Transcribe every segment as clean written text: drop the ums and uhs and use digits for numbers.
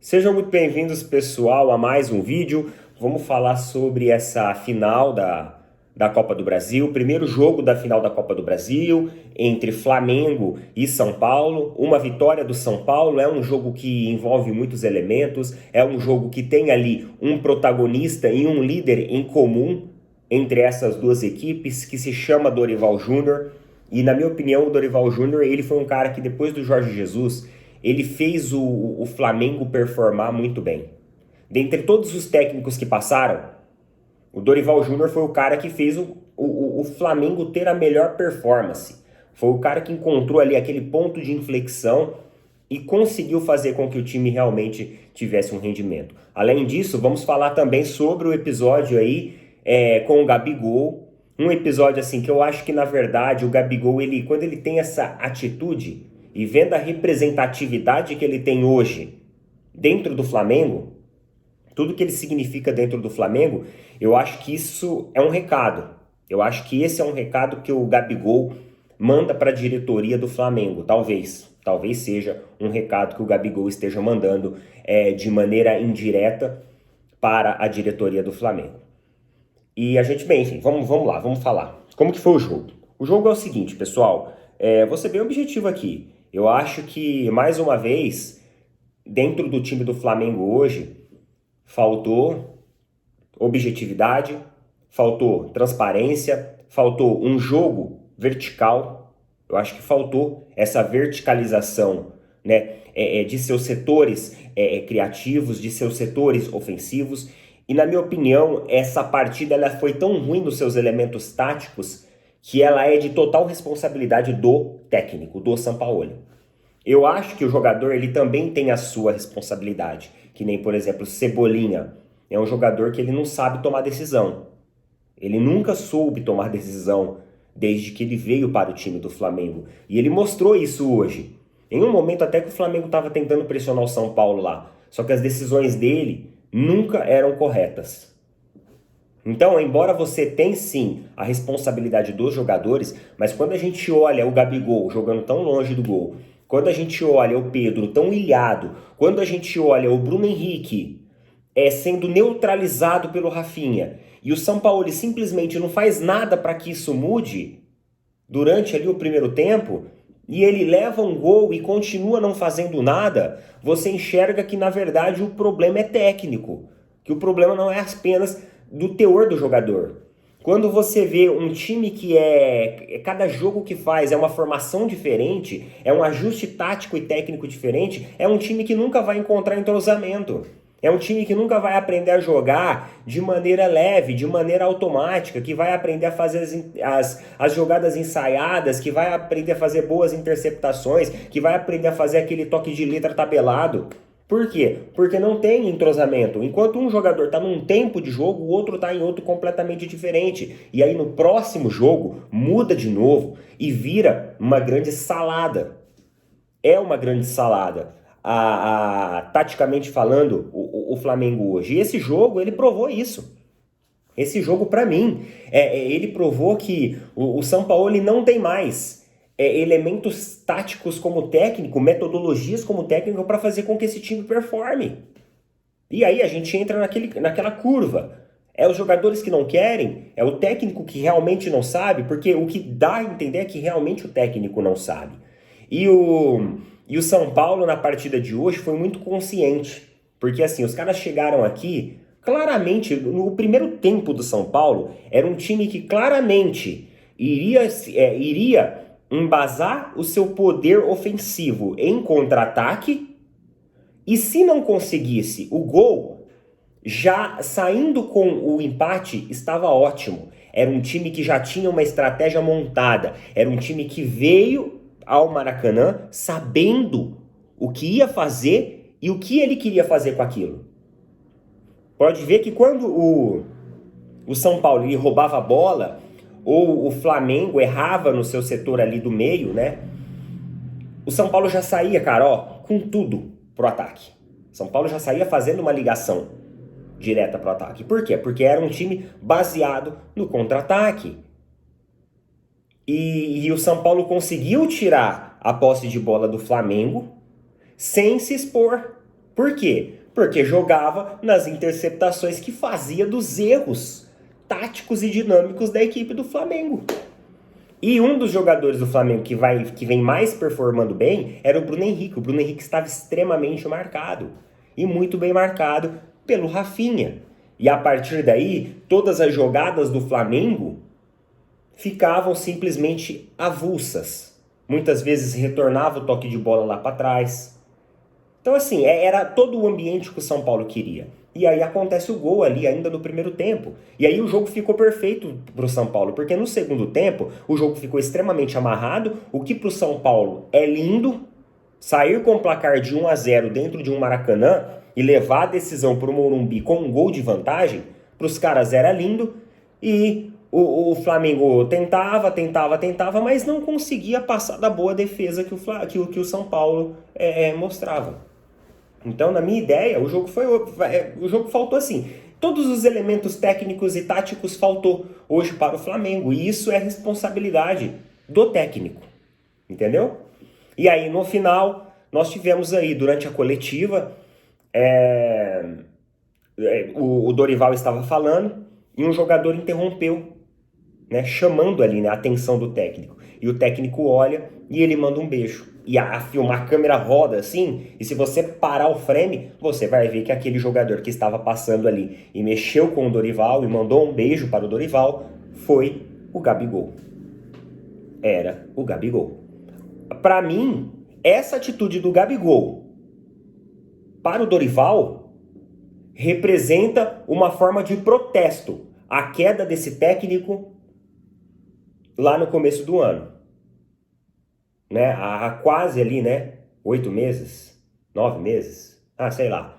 Sejam muito bem-vindos, pessoal, a mais um vídeo. Vamos falar sobre essa final da Copa do Brasil, o primeiro jogo da final da Copa do Brasil, entre Flamengo e São Paulo. Uma vitória do São Paulo, é um jogo que envolve muitos elementos, é um jogo que tem ali um protagonista e um líder em comum entre essas duas equipes, que se chama Dorival Júnior. E na minha opinião, o Dorival Júnior, ele foi um cara que depois do Jorge Jesus, ele fez o Flamengo performar muito bem. Dentre todos os técnicos que passaram, o Dorival Júnior foi o cara que fez o Flamengo ter a melhor performance. Foi o cara que encontrou ali aquele ponto de inflexão e conseguiu fazer com que o time realmente tivesse um rendimento. Além disso, vamos falar também sobre o episódio aí com o Gabigol. Um episódio assim que eu acho que, na verdade, o Gabigol, quando ele tem essa atitude e vendo a representatividade que ele tem hoje dentro do Flamengo, tudo que ele significa dentro do Flamengo, eu acho que isso é um recado. Eu acho que esse é um recado que o Gabigol manda para a diretoria do Flamengo, Talvez seja um recado que o Gabigol esteja mandando de maneira indireta para a diretoria do Flamengo. E a gente, bem, enfim, vamos lá, vamos falar. Como que foi o jogo? O jogo é o seguinte, pessoal, vou ser bem objetivo aqui. Eu acho que, mais uma vez, dentro do time do Flamengo hoje, faltou objetividade, faltou transparência, faltou um jogo vertical. Eu acho que faltou essa verticalização, né, de seus setores criativos, de seus setores ofensivos. E, na minha opinião, essa partida ela foi tão ruim nos seus elementos táticos que ela é de total responsabilidade do técnico, do Sampaoli. Eu acho que o jogador ele também tem a sua responsabilidade, que nem, por exemplo, Cebolinha. É um jogador que ele não sabe tomar decisão. Ele nunca soube tomar decisão desde que ele veio para o time do Flamengo. E ele mostrou isso hoje. Em um momento até que o Flamengo estava tentando pressionar o São Paulo lá. Só que as decisões dele nunca eram corretas. Então, embora você tenha sim a responsabilidade dos jogadores, mas quando a gente olha o Gabigol jogando tão longe do gol, quando a gente olha o Pedro tão ilhado, quando a gente olha o Bruno Henrique sendo neutralizado pelo Rafinha, e o Sampaoli simplesmente não faz nada para que isso mude durante ali o primeiro tempo, e ele leva um gol e continua não fazendo nada, você enxerga que na verdade o problema é técnico, que o problema não é apenas do teor do jogador. Quando você vê um time que cada jogo que faz é uma formação diferente, é um ajuste tático e técnico diferente, é um time que nunca vai encontrar entrosamento. É um time que nunca vai aprender a jogar de maneira leve, de maneira automática, que vai aprender a fazer as jogadas ensaiadas, que vai aprender a fazer boas interceptações, que vai aprender a fazer aquele toque de letra tabelado. Por quê? Porque não tem entrosamento. Enquanto um jogador está num tempo de jogo, o outro está em outro completamente diferente. E aí no próximo jogo muda de novo e vira uma grande salada. É uma grande salada. Taticamente falando, o Flamengo hoje. E esse jogo, ele provou isso. Esse jogo, para mim, ele provou que o Sampaoli não tem mais elementos táticos como técnico, metodologias como técnico para fazer com que esse time performe. E aí a gente entra naquela curva. É os jogadores que não querem, é o técnico que realmente não sabe, porque o que dá a entender é que realmente o técnico não sabe. E o São Paulo, na partida de hoje, foi muito consciente. Porque assim, os caras chegaram aqui, claramente, no primeiro tempo do São Paulo, era um time que claramente iria embasar o seu poder ofensivo em contra-ataque, e se não conseguisse o gol, já saindo com o empate, estava ótimo. Era um time que já tinha uma estratégia montada, era um time que veio ao Maracanã sabendo o que ia fazer e o que ele queria fazer com aquilo. Pode ver que quando o São Paulo ele roubava a bola, ou o Flamengo errava no seu setor ali do meio, né? O São Paulo já saía, cara, com tudo pro ataque. São Paulo já saía fazendo uma ligação direta pro ataque. Por quê? Porque era um time baseado no contra-ataque. E o São Paulo conseguiu tirar a posse de bola do Flamengo sem se expor. Por quê? Porque jogava nas interceptações que fazia dos erros táticos e dinâmicos da equipe do Flamengo. E um dos jogadores do Flamengo que vem mais performando bem era o Bruno Henrique. O Bruno Henrique estava extremamente marcado. E muito bem marcado pelo Rafinha. E a partir daí, todas as jogadas do Flamengo ficavam simplesmente avulsas. Muitas vezes retornava o toque de bola lá para trás. Então assim, era todo o ambiente que o São Paulo queria. E aí acontece o gol ali ainda no primeiro tempo. E aí o jogo ficou perfeito pro São Paulo, porque no segundo tempo o jogo ficou extremamente amarrado, o que pro São Paulo é lindo, sair com o placar de 1-0 dentro de um Maracanã e levar a decisão pro Morumbi com um gol de vantagem, pros caras era lindo, e o Flamengo tentava, mas não conseguia passar da boa defesa que o São Paulo mostrava. Então, na minha ideia, o jogo faltou assim. Todos os elementos técnicos e táticos faltou hoje para o Flamengo. E isso é responsabilidade do técnico. Entendeu? E aí, no final, nós tivemos aí, durante a coletiva, o Dorival estava falando e um jogador interrompeu, né, chamando ali, né, a atenção do técnico. E o técnico olha e ele manda um beijo. E a câmera roda assim, e se você parar o frame, você vai ver que aquele jogador que estava passando ali e mexeu com o Dorival e mandou um beijo para o Dorival foi o Gabigol. Era o Gabigol. Para mim, essa atitude do Gabigol para o Dorival representa uma forma de protesto à queda desse técnico lá no começo do ano. Né, há quase ali, né, 8 meses, 9 meses, sei lá,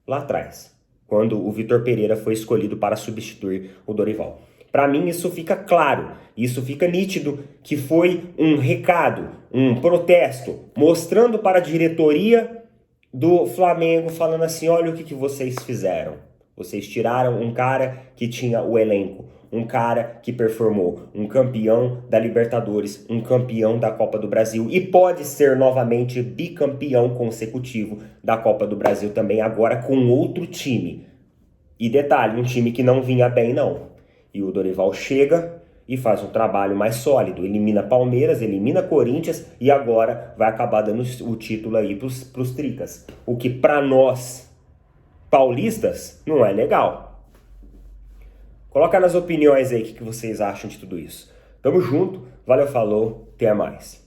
lá atrás, quando o Vitor Pereira foi escolhido para substituir o Dorival. Para mim isso fica claro, isso fica nítido que foi um recado, um protesto, mostrando para a diretoria do Flamengo, falando assim, olha o que vocês fizeram. Vocês tiraram um cara que tinha o elenco, um cara que performou, um campeão da Libertadores, um campeão da Copa do Brasil e pode ser novamente bicampeão consecutivo da Copa do Brasil também, agora com outro time. E detalhe, um time que não vinha bem não. E o Dorival chega e faz um trabalho mais sólido, elimina Palmeiras, elimina Corinthians e agora vai acabar dando o título aí pros Tricas. O que para nós paulistas não é legal. Coloca nas opiniões aí o que vocês acham de tudo isso. Tamo junto, valeu, falou, até mais.